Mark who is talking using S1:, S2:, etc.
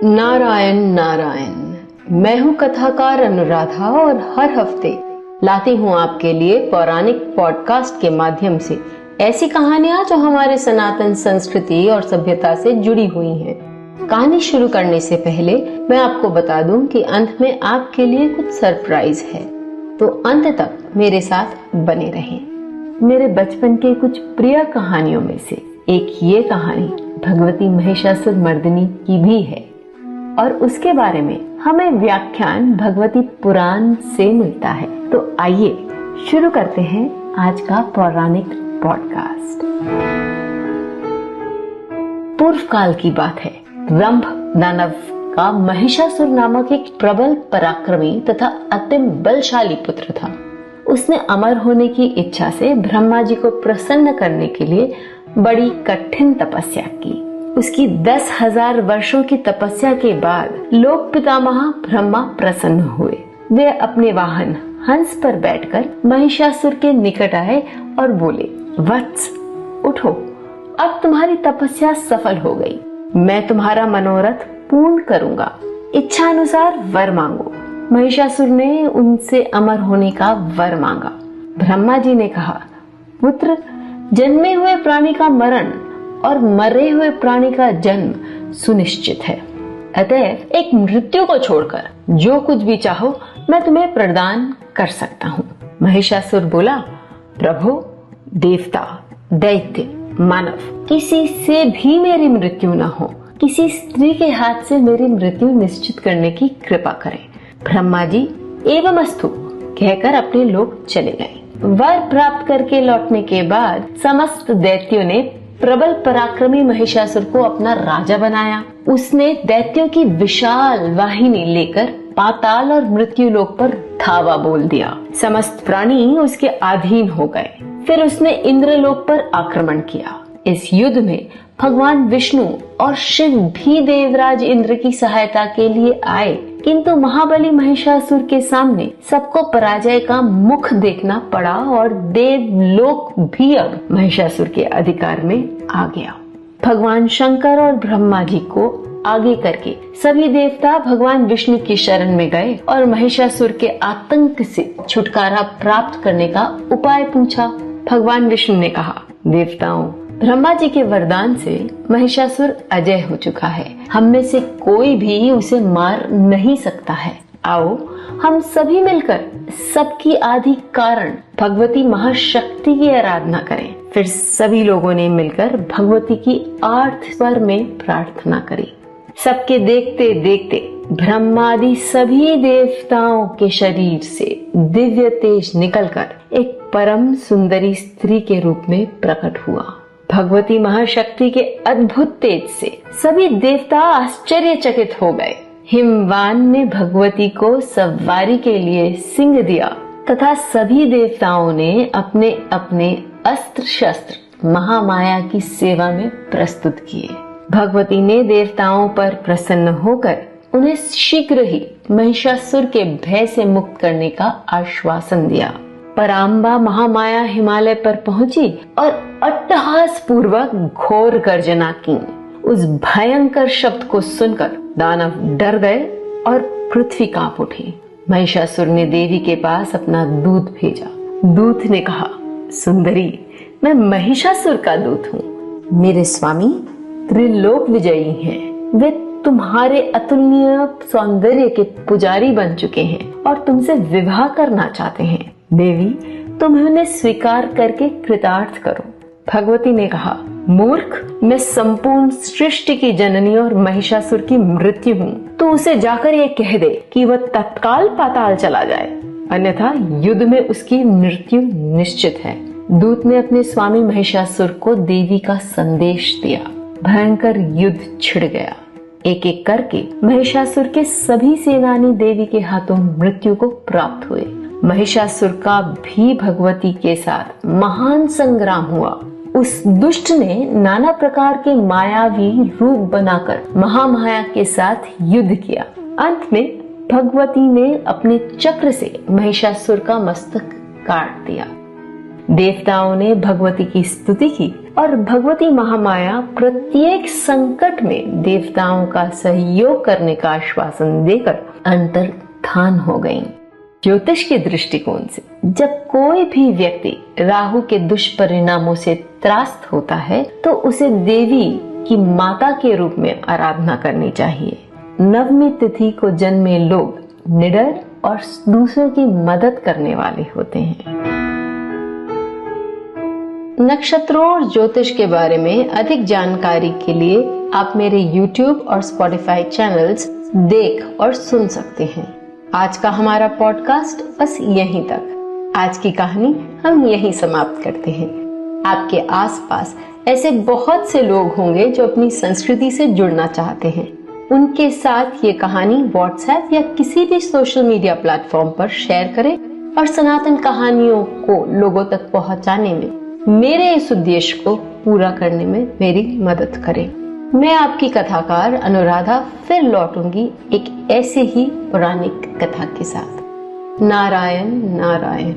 S1: नारायण नारायण। मैं हूँ कथाकार अनुराधा और हर हफ्ते लाती हूँ आपके लिए पौराणिक पॉडकास्ट के माध्यम से ऐसी कहानियाँ जो हमारे सनातन संस्कृति और सभ्यता से जुड़ी हुई हैं। कहानी शुरू करने से पहले मैं आपको बता दूं कि अंत में आपके लिए कुछ सरप्राइज है, तो अंत तक मेरे साथ बने रहें। मेरे बचपन के कुछ प्रिय कहानियों में से एक ये कहानी भगवती महिषासुर मर्दिनी की भी है और उसके बारे में हमें व्याख्यान भगवती पुराण से मिलता है। तो आइए शुरू करते हैं आज का पौराणिक पॉडकास्ट। पूर्व काल की बात है। रंभ दानव का महिषासुर नामक एक प्रबल पराक्रमी तथा अत्यंत बलशाली पुत्र था। उसने अमर होने की इच्छा से ब्रह्मा जी को प्रसन्न करने के लिए बड़ी कठिन तपस्या की। उसकी 10,000 वर्षों की तपस्या के बाद लोक पितामह ब्रह्मा प्रसन्न हुए। वे अपने वाहन हंस पर बैठकर महिषासुर के निकट आए और बोले, वत्स उठो, अब तुम्हारी तपस्या सफल हो गई। मैं तुम्हारा मनोरथ पूर्ण करूंगा। इच्छा अनुसार वर मांगो। महिषासुर ने उनसे अमर होने का वर मांगा। ब्रह्मा जी ने कहा, पुत्र, जन्मे हुए प्राणी का मरण और मरे हुए प्राणी का जन्म सुनिश्चित है। अतः एक मृत्यु को छोड़कर जो कुछ भी चाहो मैं तुम्हें प्रदान कर सकता हूँ। महिषासुर बोला, प्रभु, देवता, दैत्य, मानव, किसी से भी मेरी मृत्यु न हो। किसी स्त्री के हाथ से मेरी मृत्यु निश्चित करने की कृपा करें। ब्रह्मा जी एवमस्तु कहकर अपने लोक चले गए। वर प्राप्त करके लौटने के बाद समस्त दैत्यों ने प्रबल पराक्रमी महिषासुर को अपना राजा बनाया। उसने दैत्यों की विशाल वाहिनी लेकर पाताल और मृत्यु लोक पर धावा बोल दिया। समस्त प्राणी उसके अधीन हो गए। फिर उसने इंद्रलोक पर आक्रमण किया। इस युद्ध में भगवान विष्णु और शिव भी देवराज इंद्र की सहायता के लिए आए, किंतु महाबली महिषासुर के सामने सबको पराजय का मुख देखना पड़ा और देवलोक भी अब महिषासुर के अधिकार में आ गया। भगवान शंकर और ब्रह्मा जी को आगे करके सभी देवता भगवान विष्णु की शरण में गए और महिषासुर के आतंक से छुटकारा प्राप्त करने का उपाय पूछा। भगवान विष्णु ने कहा, देवताओं, ब्रह्मा जी के वरदान से महिषासुर अजय हो चुका है। हम में से कोई भी उसे मार नहीं सकता है। आओ हम सभी मिलकर सबकी आदि कारण भगवती महाशक्ति की आराधना करें। फिर सभी लोगों ने मिलकर भगवती की 8 स्वर में प्रार्थना करी। सबके देखते देखते ब्रह्मादि सभी देवताओं के शरीर से दिव्य तेज निकलकर एक परम सुंदरी स्त्री के रूप में प्रकट हुआ। भगवती महाशक्ति के अद्भुत तेज से सभी देवता आश्चर्यचकित हो गए। हिमवान ने भगवती को सवारी के लिए सिंह दिया तथा सभी देवताओं ने अपने अपने अस्त्र शस्त्र महामाया की सेवा में प्रस्तुत किए। भगवती ने देवताओं पर प्रसन्न होकर उन्हें शीघ्र ही महिषासुर के भय से मुक्त करने का आश्वासन दिया। पराम्बा महामाया हिमालय पर पहुंची और अट्टहास पूर्वक घोर गर्जना की। उस भयंकर शब्द को सुनकर दानव डर गए और पृथ्वी कांप उठी। महिषासुर ने देवी के पास अपना दूत भेजा। दूत ने कहा, सुंदरी, मैं महिषासुर का दूत हूँ। मेरे स्वामी त्रिलोक विजयी हैं। वे तुम्हारे अतुलनीय सौंदर्य के पुजारी बन चुके हैं और तुमसे विवाह करना चाहते हैं। देवी, तुम उन्हें स्वीकार करके कृतार्थ करो। भगवती ने कहा, मूर्ख, मैं संपूर्ण सृष्टि की जननी और महिषासुर की मृत्यु हूँ। तो उसे जाकर ये कह दे कि वह तत्काल पाताल चला जाए, अन्यथा युद्ध में उसकी मृत्यु निश्चित है। दूत ने अपने स्वामी महिषासुर को देवी का संदेश दिया। भयंकर युद्ध छिड़ गया। एक एक करके महिषासुर के सभी सेनानी देवी के हाथों मृत्यु को प्राप्त हुए। महिषासुर का भी भगवती के साथ महान संग्राम हुआ। उस दुष्ट ने नाना प्रकार के मायावी रूप बनाकर महामाया के साथ युद्ध किया। अंत में भगवती ने अपने चक्र से महिषासुर का मस्तक काट दिया। देवताओं ने भगवती की स्तुति की और भगवती महामाया प्रत्येक संकट में देवताओं का सहयोग करने का आश्वासन देकर अंतर्धान हो गईं। ज्योतिष के दृष्टिकोण से जब कोई भी व्यक्ति राहु के दुष्परिणामों से त्रास्त होता है तो उसे देवी की माता के रूप में आराधना करनी चाहिए। नवमी तिथि को जन्मे लोग निडर और दूसरों की मदद करने वाले होते हैं। नक्षत्रों और ज्योतिष के बारे में अधिक जानकारी के लिए आप मेरे YouTube और Spotify चैनल्स देख और सुन सकते हैं। आज का हमारा पॉडकास्ट बस यहीं तक। आज की कहानी हम यहीं समाप्त करते हैं। आपके आसपास ऐसे बहुत से लोग होंगे जो अपनी संस्कृति से जुड़ना चाहते हैं। उनके साथ ये कहानी व्हाट्सएप या किसी भी सोशल मीडिया प्लेटफॉर्म पर शेयर करें और सनातन कहानियों को लोगों तक पहुंचाने में मेरे इस उद्देश्य को पूरा करने में मेरी मदद करें। मैं आपकी कथाकार अनुराधा फिर लौटूंगी एक ऐसे ही पौराणिक कथा के साथ। नारायण नारायण।